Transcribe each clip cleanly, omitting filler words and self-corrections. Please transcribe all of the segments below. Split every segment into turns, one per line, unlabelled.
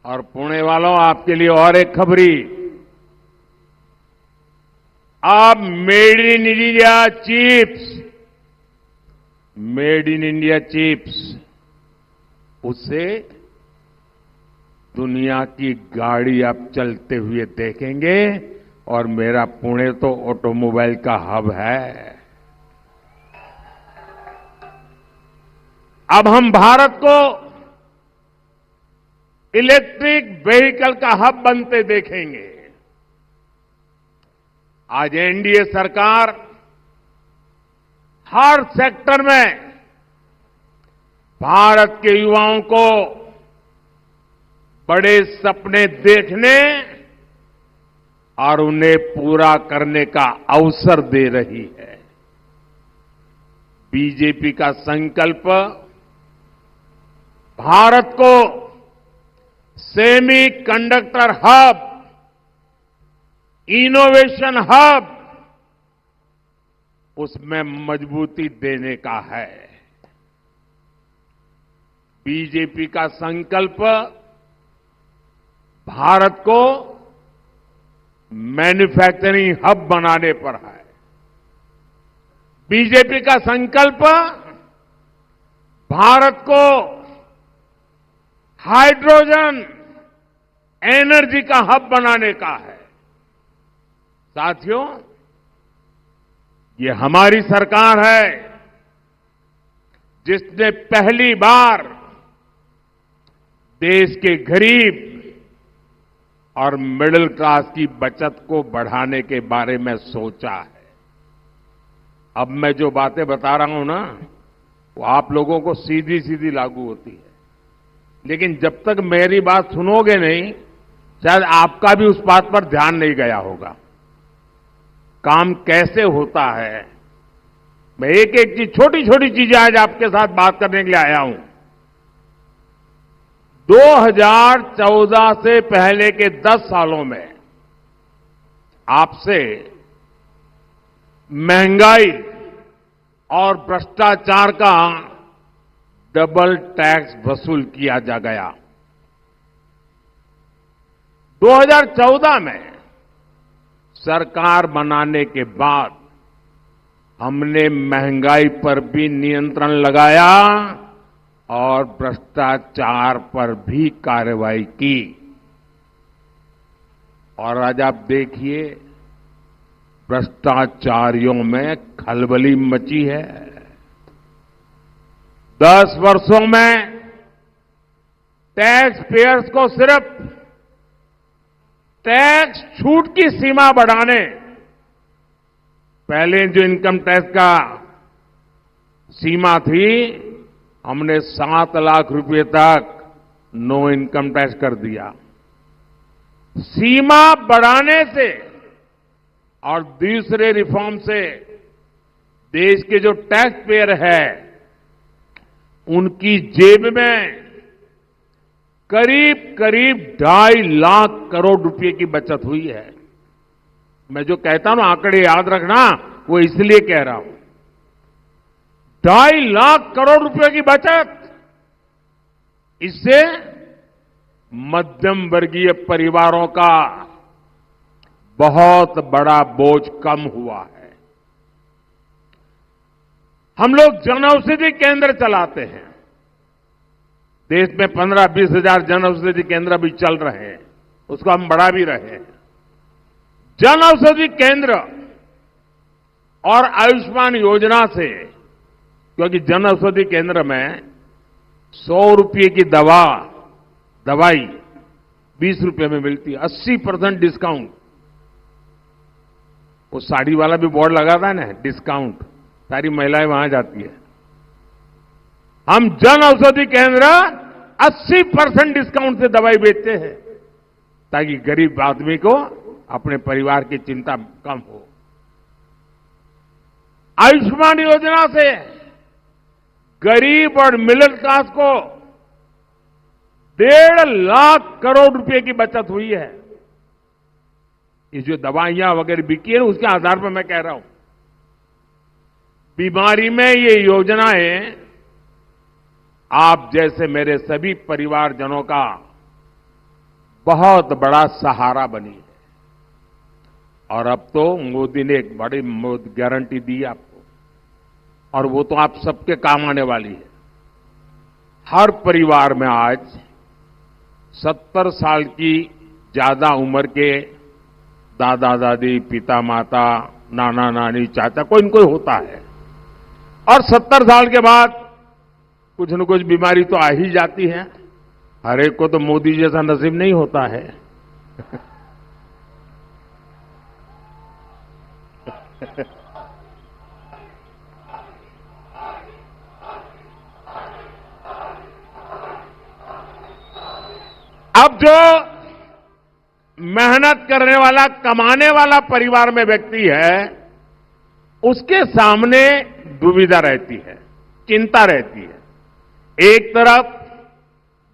और पुणे वालों, आपके लिए और एक खबरी। अब मेड इन इंडिया चिप्स उससे दुनिया की गाड़ी आप चलते हुए देखेंगे। और मेरा पुणे तो ऑटोमोबाइल का हब है। अब हम भारत को इलेक्ट्रिक व्हीकल का हब बनते देखेंगे। आज एनडीए सरकार हर सेक्टर में भारत के युवाओं को बड़े सपने देखने और उन्हें पूरा करने का अवसर दे रही है। बीजेपी का संकल्प भारत को semi conductor hub, innovation hub, उसमें मजबूती देने का है। बीजेपी का संकल्प भारत को मैन्युफैक्चरिंग हब बनाने पर है। बीजेपी का संकल्प भारत को हाइड्रोजन एनर्जी का हब बनाने का है। साथियों, ये हमारी सरकार है जिसने पहली बार देश के गरीब और मिडिल क्लास की बचत को बढ़ाने के बारे में सोचा है। अब मैं जो बातें बता रहा हूं ना, वो आप लोगों को सीधी सीधी लागू होती है, लेकिन जब तक मेरी बात सुनोगे नहीं, शायद आपका भी उस बात पर ध्यान नहीं गया होगा काम कैसे होता है। मैं एक एक चीज, छोटी छोटी चीजें आज आपके साथ बात करने के लिए आया हूं। 2014 से पहले के 10 सालों में आपसे महंगाई और भ्रष्टाचार का डबल टैक्स वसूल किया जा गया। 2014 में सरकार बनाने के बाद हमने महंगाई पर भी नियंत्रण लगाया और भ्रष्टाचार पर भी कार्रवाई की। और आज आप देखिए, भ्रष्टाचारियों में खलबली मची है। 10 वर्षों में टैक्स पेयर्स को सिर्फ टैक्स छूट की सीमा बढ़ाने, पहले जो इनकम टैक्स का सीमा थी, हमने 7 लाख रुपए तक नो इनकम टैक्स कर दिया। सीमा बढ़ाने से और दूसरे रिफॉर्म से देश के जो टैक्स पेयर है उनकी जेब में करीब करीब 2.5 लाख करोड़ रुपए की बचत हुई है। मैं जो कहता हूं आंकड़े याद रखना, वो इसलिए कह रहा हूं। 2.5 लाख करोड़ रुपए की बचत, इससे मध्यम वर्गीय परिवारों का बहुत बड़ा बोझ कम हुआ है। हम लोग जन औषधि केंद्र चलाते हैं। देश में 15-20 हजार जन औषधि केंद्र भी चल रहे हैं, उसको हम बढ़ा भी रहे हैं। जन औषधि केंद्र और आयुष्मान योजना से, क्योंकि जन औषधि केंद्र में 100 रुपये की दवाई 20 रुपये में मिलती है, 80% डिस्काउंट। वो साड़ी वाला भी बोर्ड लगाता है ना, डिस्काउंट, सारी महिलाएं वहां जाती है। हम जन औषधि केंद्र 80% डिस्काउंट से दवाई बेचते हैं, ताकि गरीब आदमी को अपने परिवार की चिंता कम हो। आयुष्मान योजना से गरीब और मिडिल क्लास को 1.5 लाख करोड़ रुपए की बचत हुई है। ये जो दवाइयां वगैरह बिकी है, उसके आधार पर मैं कह रहा हूं। बीमारी में ये योजनाएं आप जैसे मेरे सभी परिवारजनों का बहुत बड़ा सहारा बनी है। और अब तो मोदी ने एक बड़ी गारंटी दी आपको, और वो तो आप सबके काम आने वाली है। हर परिवार में आज 70 साल की ज्यादा उम्र के दादा दादी, पिता माता, नाना नानी, चाचा, कोई न कोई होता है। और 70 साल के बाद कुछ न कुछ बीमारी तो आ ही जाती है। हर एक को तो मोदी जैसा नसीब नहीं होता है। अब जो मेहनत करने वाला, कमाने वाला परिवार में व्यक्ति है, उसके सामने दुविधा रहती है, चिंता रहती है। एक तरफ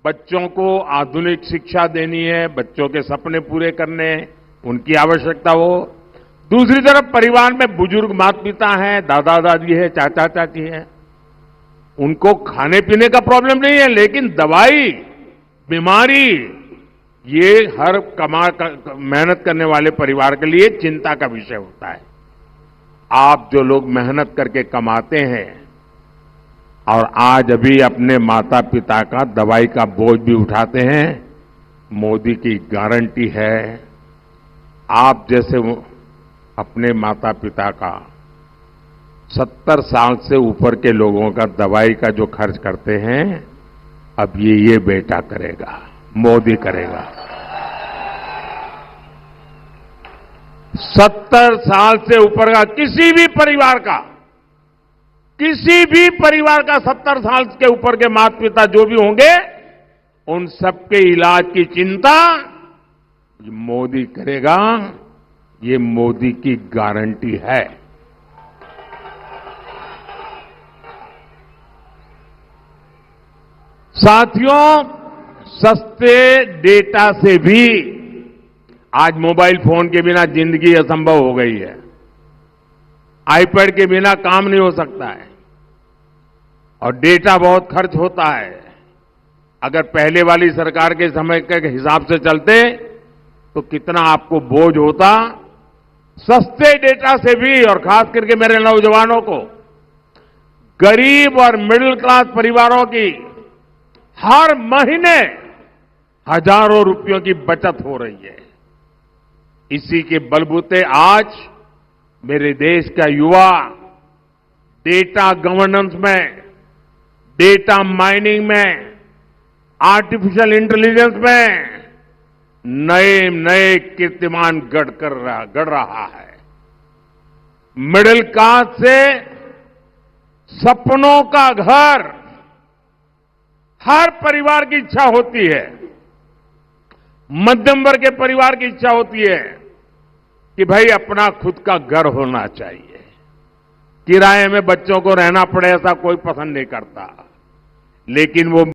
बच्चों को आधुनिक शिक्षा देनी है, बच्चों के सपने पूरे करने, उनकी आवश्यकता हो। दूसरी तरफ परिवार में बुजुर्ग माता पिता हैं, दादा दादी है, चाचा चाची है, उनको खाने पीने का प्रॉब्लम नहीं है, लेकिन दवाई, बीमारी, ये हर मेहनत करने वाले परिवार के लिए चिंता का विषय होता है। आप जो लोग मेहनत करके कमाते हैं और आज अभी अपने माता पिता का दवाई का बोझ भी उठाते हैं, मोदी की गारंटी है, आप जैसे अपने माता पिता का 70 साल से ऊपर के लोगों का दवाई का जो खर्च करते हैं, अब ये बेटा करेगा, मोदी करेगा। 70 साल से ऊपर का किसी भी परिवार का 70 साल के ऊपर के माता पिता जो भी होंगे, उन सबके इलाज की चिंता मोदी करेगा। ये मोदी की गारंटी है। साथियों, सस्ते डेटा से भी आज मोबाइल फोन के बिना जिंदगी असंभव हो गई है। आईपैड के बिना काम नहीं हो सकता है और डेटा बहुत खर्च होता है। अगर पहले वाली सरकार के समय के हिसाब से चलते तो कितना आपको बोझ होता। सस्ते डेटा से भी, और खास करके मेरे नौजवानों को, गरीब और मिडिल क्लास परिवारों की हर महीने हजारों रुपयों की बचत हो रही है। इसी के बलबूते आज मेरे देश का युवा डेटा गवर्नेंस में, डेटा माइनिंग में, आर्टिफिशियल इंटेलिजेंस में नए नए कीर्तिमान गढ़ रहा है। मिडिल क्लास से सपनों का घर हर परिवार की इच्छा होती है। मध्यम वर्ग के परिवार की इच्छा होती है कि भाई अपना खुद का घर होना चाहिए। किराए में बच्चों को रहना पड़े ऐसा कोई पसंद नहीं करता, लेकिन वो